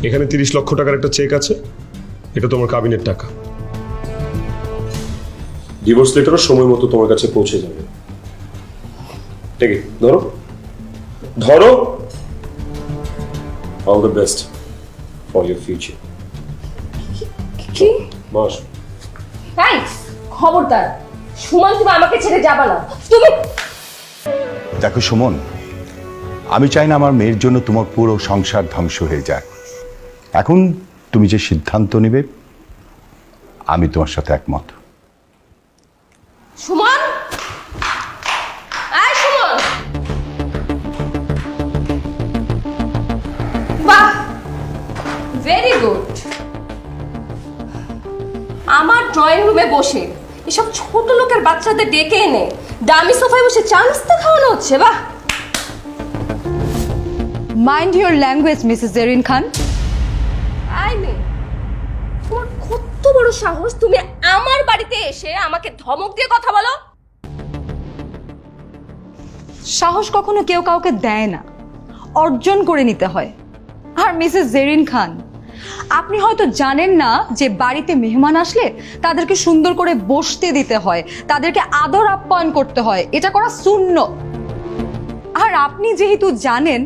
এখানে 30 লক্ষ টাকার একটা চেক আছে, এটা তোমার কাবিনের টাকা। ডিভোর্স লেটারও সময় মতো তোমার কাছে পৌঁছে যাবে। ঠিক আছে, ধরো ধরো। All the best for your future. কি মাস থ্যাঙ্কস, খবরদার সুমন, তুমি আমাকে ছেড়ে যাবা না। তুমি দেখো সুমন, আমি চাই না আমার মেয়ের জন্য তোমার পুরো সংসার ধ্বংস হয়ে যায়। এখন তুমি যে সিদ্ধান্ত নেবে আমি তোমার সাথে একমত। সুমন, আয় সুমন। বাহ, ভেরি গুড। আমার ড্রয়িং রুমে বসে এসব ছোট লোকের বাচ্চাদের ডেকে এনে দামি সোফায় বসে চা নাস্তা খাওয়ানো হচ্ছে। বাহ। Mind your language Mrs Zerin Khan. I may, তোমার কত বড় সাহস, তুমি আমার বাড়িতে এসে আমাকে ধমক দিয়ে কথা বলো? সাহস কখনো কেউ কাউকে দেয় না, অর্জন করে নিতে হয়। আর মিসেস জেরিন খান, আপনি হয়তো জানেন না যে বাড়িতে মেহমান আসলে তাদেরকে সুন্দর করে বসতে দিতে হয়, তাদেরকে আদর আপ্যায়ন করতে হয়, এটা করা সুন্নত। আর আপনি যেহেতু জানেন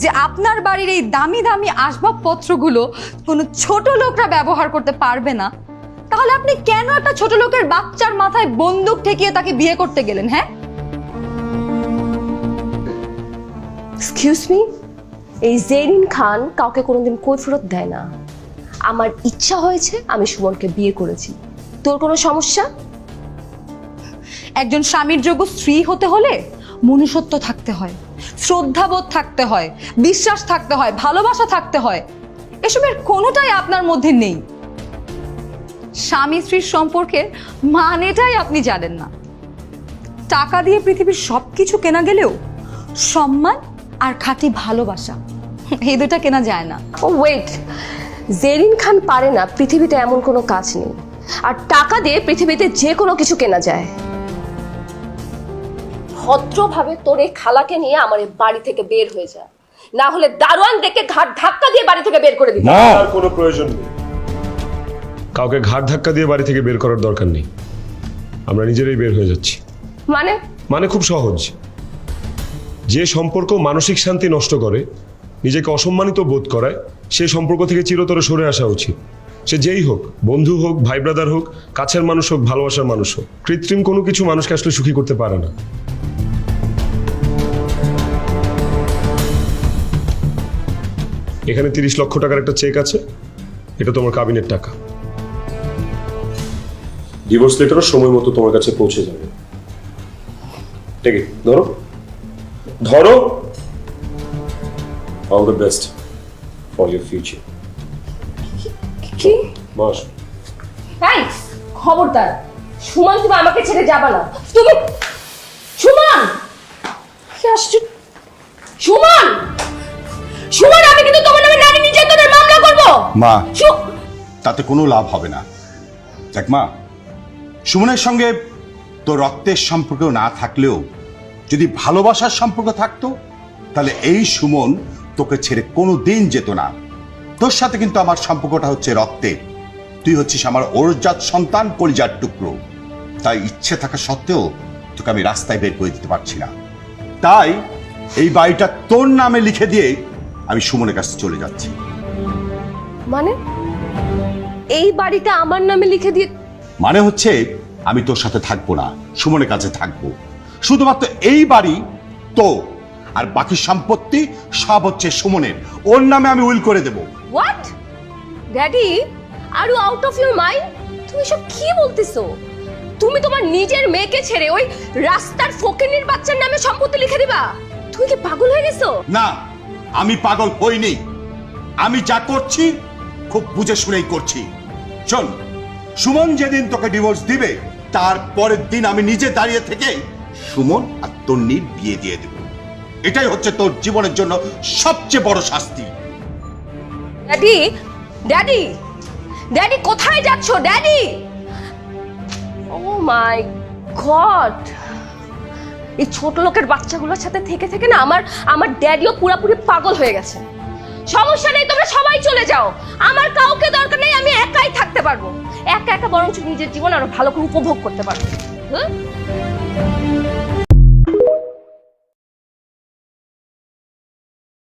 যে আপনার বাড়ির এই দামি দামি আসবাবপত্রগুলো কোনো ছোট লোকরা ব্যবহার করতে পারবে না, তাহলে আপনি কেন একটা ছোট লোকের বাচ্চার মাথায় বন্দুক ঠেকিয়ে তাকে বিয়ে করতে গেলেন? হ্যাঁ, এক্সকিউজ মি, এই জেরিন খান কাউকে কোনোদিন কৈফিয়ত দেয় না। আমার ইচ্ছা হয়েছে, আমি সুমনকে বিয়ে করেছি। তোর কোনো সমস্যা? একজন স্বামীর যোগ্য স্ত্রী হতে হলে মনুষ্যত্ব থাকতে হয়, শ্রদ্ধাবোধ থাকতে হয়, বিশ্বাস থাকতে হয়, ভালোবাসা থাকতে হয়। এসবের কোনোটাই আপনার মধ্যে নেই। স্বামী স্ত্রীর সম্পর্কের মানেটাই আপনি জানেন না। টাকা দিয়ে পৃথিবীর সবকিছু কেনা গেলেও সম্মান আর খাঁটি ভালোবাসা, এই দুটা কেনা যায় না। ও ওয়েট, জেরিন খান পারে না, পৃথিবীতে এমন কোনো কাজ নেই। আর টাকা দিয়ে পৃথিবীতে যে কোনো কিছু কেনা যায়। ভদ্রভাবে তোর এই খালাকে নিয়ে আমার এই বাড়ি থেকে বের হয়ে যা, না হলে দারোয়ান ডেকে ঘাট ধাক্কা দিয়ে বাড়ি থেকে বের করে দিবি। আর কোনো প্রয়োজন নেই, কাউকে ঘাট ধাক্কা দিয়ে বাড়ি থেকে বের করার দরকার নেই। আমরা নিজেরাই বের হয়ে যাচ্ছি। মানে খুব সহজ। যে সম্পর্ক মানসিক শান্তি নষ্ট করে, নিজেকে অসম্মানিত বোধ করায়, সেই সম্পর্ক থেকে চিরতরে সরে আসা উচিত। সে যেই হোক, বন্ধু হোক, ভাই ব্রাদার হোক, কাছের মানুষ হোক, ভালোবাসার মানুষ হোক। কৃত্রিম কোনো কিছু মানুষকে আসলে সুখী করতে পারে না। এখানে 30 লক্ষ টাকার একটা চেক আছে, এটা তোমার কাবিনের টাকা। ডিভোর্স লেটারও সময় মতো তোমার কাছে পৌঁছে যাবে। ঠিক আছে, ধরো ধরো। All the best for your future. কি মাস থ্যাঙ্কস, খবরদার সুমন, তুমি আমাকে ছেড়ে যাবা না। তুমি সুমন, কি আশ্চর্য! সুমন, সুমন, আমি কিন্তু তোমার নামে নারী নির্যাতনের মামলা করব। মা, তাতে কোনো লাভ হবে না। দেখ মা, সুমনের সঙ্গে তোর রক্তের সম্পর্ক না থাকলেও যদি ভালোবাসার সম্পর্ক থাকতো, তাহলে এই সুমন তোকে ছেড়ে কোনো দিন যেত না। তোর সাথে কিন্তু আমার সম্পর্কটা হচ্ছে রক্তের। তুই হচ্ছিস আমার ওরজাত সন্তান, কলিজার টুকরো। তাই ইচ্ছে থাকা সত্ত্বেও তোকে আমি রাস্তায় বের করে দিতে পারছি না। তাই এই বাড়িটা তোর নামে লিখে দিয়ে আমি সুমনের কাছে চলে যাচ্ছি। মানে এই বাড়িটা আমার নামে লিখে দিয়ে? মানে হচ্ছে আমি তোর সাথে থাকবো না, সুমনের কাছে থাকবো। শুধুমাত্র এই বাড়ি তো, আর বাকি সম্পত্তি সব হচ্ছে সুমনের। ওর নামে আমি উইল করে দেব। What daddy, are you out of your mind? তুমি সব কি বলতেছো? তুমি তোমার নিজের মেয়েকে ছেড়ে ওই রাস্তার ফকিনীর বাচ্চার নামে সম্পত্তি লিখে দিবা? তুমি কি পাগল হয়ে গেছো? না, আমি পাগল হইনি। আমি যা করছি খুব বুঝে শুনেই করছি। শোন, সুমন যেদিন তোকে ডিভোর্স দিবে, তার পরের দিন আমি নিজে দাঁড়িয়ে থেকে সুমন আর তন্নির বিয়ে দিয়ে দেব। এটাই হচ্ছে তোর জীবনের জন্য সবচেয়ে বড় শাস্তি। ড্যাডি, ড্যাডি, ড্যাডি, কোথায় যাচ্ছ ড্যাডি? ও মাই গড, এই ছোট লোকের বাচ্চাগুলোর সাথে থেকে থেকে না আমার ড্যাডিও পুরোপুরি পাগল হয়ে গেছে। সমস্যা নেই, তোমরা সবাই চলে যাও। চাও। আমার কাউকে দরকার নেই, আমি একাই থাকতে পারবো। একা একা বরঞ্চ নিজের জীবন আরো ভালো করে উপভোগ করতে পারবো। হুম?